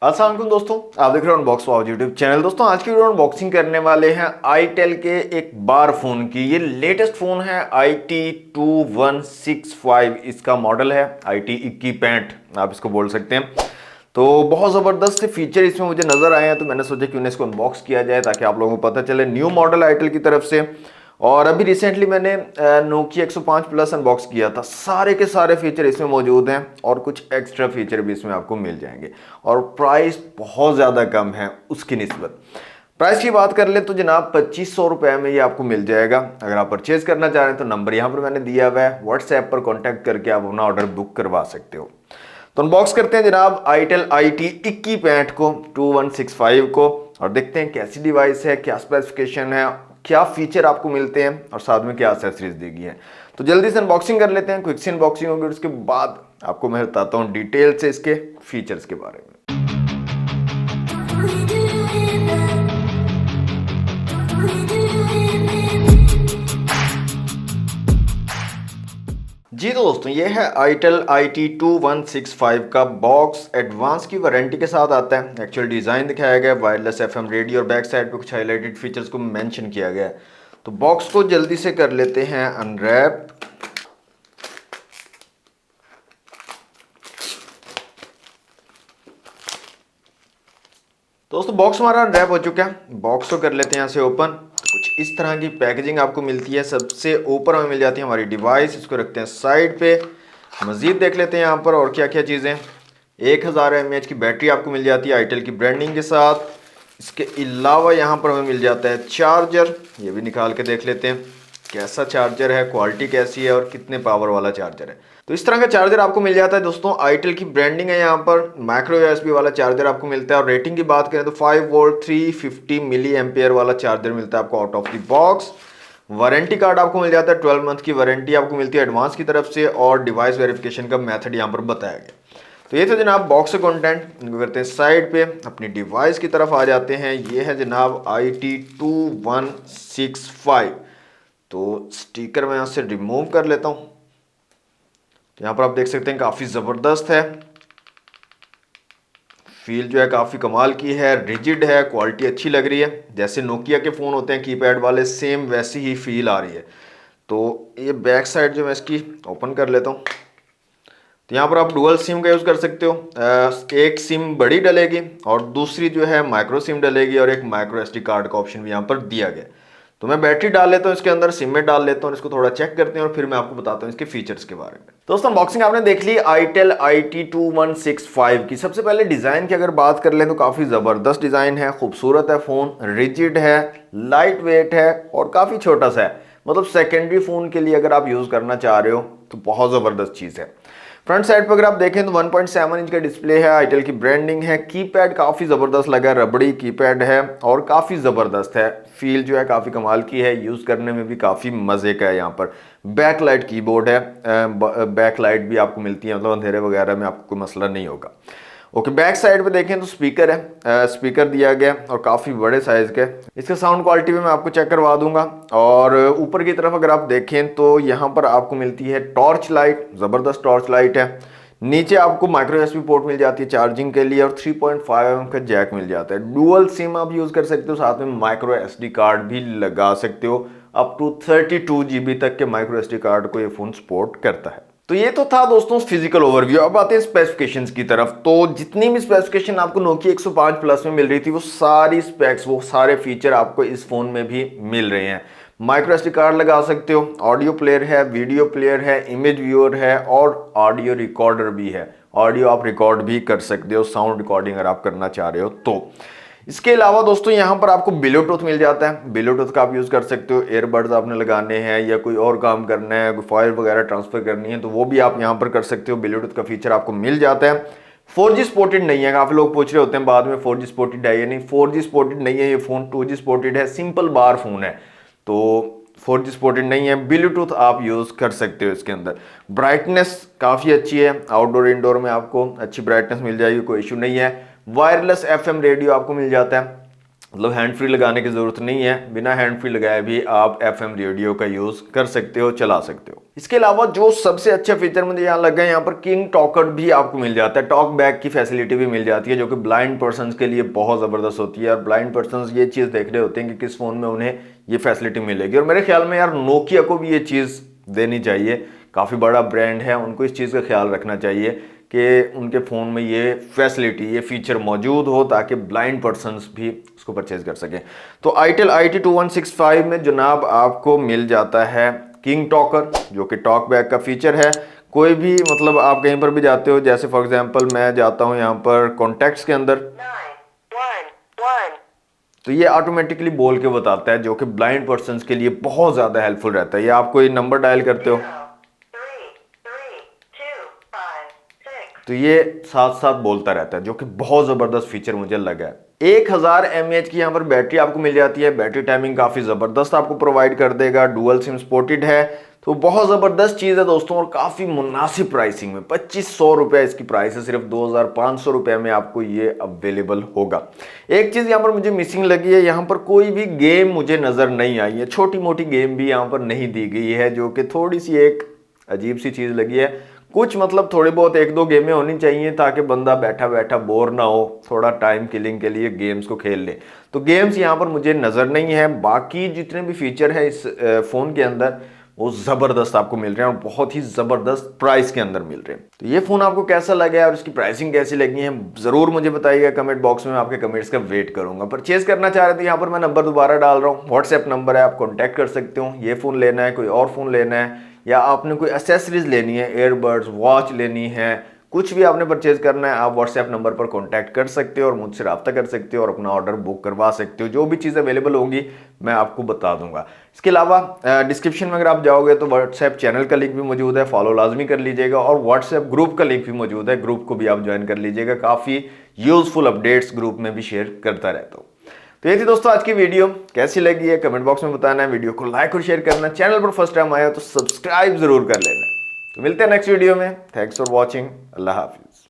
अस्सलाम वालेकुम दोस्तों, आप देख रहे हो अनबॉक्स वाव यूट्यूब चैनल। दोस्तों आज की वीडियो अनबॉक्सिंग करने वाले हैं आईटेल के एक बार फोन की। ये लेटेस्ट फोन है IT2165, इसका मॉडल है IT2165 आप इसको बोल सकते हैं। तो बहुत ज़बरदस्त से फीचर इसमें मुझे नज़र आए हैं, तो मैंने सोचा कि उन्हें इसको अनबॉक्स किया जाए ताकि आप लोगों को पता चले। न्यू मॉडल आईटेल की तरफ से। और अभी रिसेंटली मैंने नोकिया 105 प्लस अनबॉक्स किया था। सारे के सारे फीचर इसमें मौजूद हैं और कुछ एक्स्ट्रा फीचर भी इसमें आपको मिल जाएंगे। और प्राइस बहुत ज़्यादा कम है उसकी निस्बत। प्राइस की बात कर ले तो जनाब 2500 रुपये में ये आपको मिल जाएगा। अगर आप परचेज करना चाह रहे हैं तो नंबर यहाँ पर मैंने दिया हुआ है, व्हाट्सएप पर कॉन्टैक्ट करके आप अपना ऑर्डर बुक करवा सकते हो। तो अनबॉक्स करते हैं जनाब आईटेल IT2165 को 2165 को, और देखते हैं कैसी डिवाइस है, क्या स्पेसिफिकेशन है, क्या फीचर आपको मिलते हैं और साथ में क्या एक्सेसरीज दी गई है। तो जल्दी से अनबॉक्सिंग कर लेते हैं। क्विक सी अनबॉक्सिंग होगी और उसके बाद आपको मैं बताता हूँ डिटेल से इसके फीचर्स के बारे में। जी तो दोस्तों, ये है आईटेल IT2165 का बॉक्स। एडवांस की वारंटी के साथ आता है। एक्चुअल डिज़ाइन दिखाया गया है, वायरलेस FM रेडियो, और बैक साइड पे कुछ हाईलाइटेड फीचर्स को मेंशन किया गया है। तो बॉक्स को जल्दी से कर लेते हैं अनरैप। दोस्तों बॉक्स हमारा अनरैप हो चुका है। बॉक्स को कर लेते हैं यहाँ से ओपन। तो कुछ इस तरह की पैकेजिंग आपको मिलती है। सबसे ऊपर हमें मिल जाती है हमारी डिवाइस, इसको रखते हैं साइड पे। मजीद देख लेते हैं यहाँ पर और क्या क्या चीज़ें। 1000 mAh की बैटरी आपको मिल जाती है आईटेल की ब्रांडिंग के साथ। इसके अलावा यहाँ पर हमें मिल जाता है चार्जर। ये भी निकाल के देख लेते हैं कैसा चार्जर है, क्वालिटी कैसी है और कितने पावर वाला चार्जर है। तो इस तरह का चार्जर आपको मिल जाता है दोस्तों। आईटेल की ब्रांडिंग है यहाँ पर। माइक्रो यूएसबी वाला चार्जर आपको मिलता है। और रेटिंग की बात करें तो 5 वोल्ट 350 मिली एम्पियर वाला चार्जर मिलता है आपको out of the box. Warranty card आपको मिल जाता है, 12 मंथ की वारंटी आपको मिलती है एडवांस की तरफ से। और डिवाइस वेरिफिकेशन का मेथड यहाँ पर बताया गया। तो ये तो जनाब बॉक्स से कंटेंट। इनको करते हैं साइड पे, अपनी डिवाइस की तरफ आ जाते हैं। ये है जनाब IT2165। तो स्टिकर मैं यहाँ से रिमूव कर लेता हूँ। तो यहाँ पर आप देख सकते हैं काफ़ी ज़बरदस्त है। फील जो है काफ़ी कमाल की है, रिजिड है, क्वालिटी अच्छी लग रही है। जैसे नोकिया के फ़ोन होते हैं कीपैड वाले, सेम वैसी ही फील आ रही है। तो ये बैक साइड जो मैं इसकी ओपन कर लेता हूँ। तो यहाँ पर आप डुअल सिम का यूज़ कर सकते हो। एक सिम बड़ी डलेगी और दूसरी जो है माइक्रो सिम डलेगी, और एक माइक्रो SD कार्ड का ऑप्शन भी यहाँ पर दिया गया। तो मैं बैटरी डाल लेता हूँ इसके अंदर, सिम में डाल लेता हूँ, इसको थोड़ा चेक करते हैं और फिर मैं आपको बताता हूँ इसके फीचर्स के बारे में। दोस्तों अनबॉक्सिंग आपने देख ली आईटेल IT2165 की। सबसे पहले डिज़ाइन की अगर बात कर लें तो काफ़ी ज़बरदस्त डिज़ाइन है, खूबसूरत है फ़ोन, रिजिड है, लाइट वेट है और काफ़ी छोटा सा है। मतलब सेकेंडरी फ़ोन के लिए अगर आप यूज़ करना चाह रहे हो तो बहुत ज़बरदस्त चीज़ है। फ्रंट साइड पर अगर आप देखें तो 1.7 इंच का डिस्प्ले है, आईटेल की ब्रांडिंग है। कीपैड काफ़ी ज़बरदस्त लगा, रबड़ी कीपैड है और काफ़ी ज़बरदस्त है। फील जो है काफ़ी कमाल की है, यूज़ करने में भी काफ़ी मज़े का है। यहाँ पर बैकलाइट कीबोर्ड है, बैकलाइट भी आपको मिलती है, मतलब अंधेरे वगैरह में आपको कोई मसला नहीं होगा। ओके, बैक साइड पे देखें तो स्पीकर है, स्पीकर दिया गया और काफ़ी बड़े साइज़ के। इसका साउंड क्वालिटी भी मैं आपको चेक करवा दूंगा। और ऊपर की तरफ अगर आप देखें तो यहाँ पर आपको मिलती है टॉर्च लाइट, ज़बरदस्त टॉर्च लाइट है। नीचे आपको माइक्रो USB पोर्ट मिल जाती है चार्जिंग के लिए, और 3.5 mm का जैक मिल जाता है। डुअल सिम आप यूज़ कर सकते हो, साथ में माइक्रो SD कार्ड भी लगा सकते हो। अप टू 32 GB तक के माइक्रो SD कार्ड को ये फ़ोन सपोर्ट करता है। तो ये तो था दोस्तों फिजिकल ओवरव्यू। अब आते हैं स्पेसिफिकेशंस की तरफ। तो जितनी भी स्पेसिफिकेशन आपको नोकिया 105 प्लस में मिल रही थी, वो सारी स्पेक्स, वो सारे फीचर आपको इस फोन में भी मिल रहे हैं। माइक्रो SD कार्ड लगा सकते हो, ऑडियो प्लेयर है, वीडियो प्लेयर है, इमेज व्यूअर है और ऑडियो रिकॉर्डर भी है। ऑडियो आप रिकॉर्ड भी कर सकते हो, साउंड रिकॉर्डिंग अगर आप करना चाह रहे हो तो। इसके अलावा दोस्तों यहाँ पर आपको ब्लूटूथ मिल जाता है। ब्लूटूथ का आप यूज़ कर सकते हो, एयरबड्स आपने लगाने हैं या कोई और काम करना है, कोई फाइल वगैरह ट्रांसफर करनी है तो वो भी आप यहाँ पर कर सकते हो। ब्लूटूथ का फीचर आपको मिल जाता है। 4G सपोर्टेड नहीं है। काफ़ी लोग पूछ रहे होते हैं बाद में 4G सपोर्टेड है या नहीं। 4G सपोर्टेड नहीं है ये फ़ोन, 2G सपोर्टेड है। सिंपल बार फोन है तो 4G सपोर्टेड नहीं है। ब्लूटूथ आप यूज़ कर सकते हो इसके अंदर। ब्राइटनेस काफ़ी अच्छी है, आउटडोर इंडोर में आपको अच्छी ब्राइटनेस मिल जाएगी, कोई इशू नहीं है। वायरलेस FM रेडियो आपको मिल जाता है। मतलब हैंड फ्री लगाने की ज़रूरत नहीं है, बिना हैंड फ्री लगाए भी आप FM रेडियो का यूज़ कर सकते हो, चला सकते हो। इसके अलावा जो सबसे अच्छा फीचर मुझे यहाँ लगा है, यहाँ पर किंग टॉकर भी आपको मिल जाता है, टॉक बैक की फैसिलिटी भी मिल जाती है, जो कि ब्लाइंड पर्सनस के लिए बहुत ज़बरदस्त होती है। और ब्लाइंड पर्सनस ये चीज़ देख रहे होते हैं कि किस फ़ोन में उन्हें ये फैसिलिटी मिलेगी। और मेरे ख्याल में यार नोकिया को भी ये चीज़ देनी चाहिए, काफ़ी बड़ा ब्रांड है, उनको इस चीज़ का ख्याल रखना चाहिए कि उनके फ़ोन में ये फैसिलिटी, ये फीचर मौजूद हो ताकि ब्लाइंड पर्सन्स भी उसको परचेज कर सकें। तो आईटेल IT2165 में जनाब आपको मिल जाता है किंग टॉकर, जो कि टॉक बैक का फीचर है। कोई भी मतलब आप कहीं पर भी जाते हो, जैसे फॉर एग्जांपल मैं जाता हूं यहाँ पर कॉन्टैक्ट्स के अंदर, 911 तो ये ऑटोमेटिकली बोल के बताता है, जो कि ब्लाइंड पर्सन्स के लिए बहुत ज़्यादा हेल्पफुल रहता है। ये आप कोई नंबर डायल करते हो तो ये साथ साथ बोलता रहता है, जो कि बहुत ज़बरदस्त फीचर मुझे लगा है। 1000 mAh की यहाँ पर बैटरी आपको मिल जाती है, बैटरी टाइमिंग काफ़ी ज़बरदस्त आपको प्रोवाइड कर देगा, डुअल सिम सपोर्टेड है, तो बहुत ज़बरदस्त चीज़ है दोस्तों। और काफ़ी मुनासिब प्राइसिंग में, 2500 रुपये इसकी प्राइस है, सिर्फ 2500 रुपये में आपको ये अवेलेबल होगा। एक चीज़ यहाँ पर मुझे मिसिंग लगी है, यहाँ पर कोई भी गेम मुझे नज़र नहीं आई है, छोटी मोटी गेम भी यहाँ पर नहीं दी गई है, जो कि थोड़ी सी एक अजीब सी चीज़ लगी है। कुछ मतलब थोड़ी बहुत एक दो गेमें होनी चाहिए ताकि बंदा बैठा बैठा बोर ना हो, थोड़ा टाइम किलिंग के लिए गेम्स को खेल ले। तो गेम्स यहाँ पर मुझे नज़र नहीं है। बाकी जितने भी फीचर है इस फ़ोन के अंदर वो ज़बरदस्त आपको मिल रहे हैं और बहुत ही ज़बरदस्त प्राइस के अंदर मिल रहे हैं। तो ये फ़ोन आपको कैसा लगा है और इसकी प्राइसिंग कैसी लगी है ज़रूर मुझे बताइएगा कमेंट बॉक्स में, आपके कमेंट्स का वेट करूंगा। परचेज करना चाह रहे थे, यहाँ पर मैं नंबर दोबारा डाल रहा हूँ, व्हाट्सएप नंबर है, आप कॉन्टैक्ट कर सकते हो। ये फ़ोन लेना है, कोई और फ़ोन लेना है, या आपने कोई एसेसरीज लेनी है, एयरबड्स, वॉच लेनी है, कुछ भी आपने परचेज करना है, आप व्हाट्सएप नंबर पर कांटेक्ट कर सकते हो और मुझसे रब्ता कर सकते हो और अपना ऑर्डर बुक करवा सकते हो। जो भी चीज़ अवेलेबल होंगी मैं आपको बता दूंगा। इसके अलावा डिस्क्रिप्शन में अगर आप जाओगे तो व्हाट्सएप चैनल का लिंक भी मौजूद है, फॉलो लाजमी कर लीजिएगा, और व्हाट्सएप ग्रुप का लिंक भी मौजूद है, ग्रुप को भी आप ज्वाइन कर लीजिएगा। काफ़ी यूजफुल अपडेट्स ग्रुप में भी शेयर करता रहता हूँ। तो ये थी दोस्तों आज की वीडियो, कैसी लगी है कमेंट बॉक्स में बताना है, वीडियो को लाइक और शेयर करना, चैनल पर फर्स्ट टाइम आया तो सब्सक्राइब जरूर कर लेना। तो मिलते हैं नेक्स्ट वीडियो में, thanks for watching, Allah Hafiz.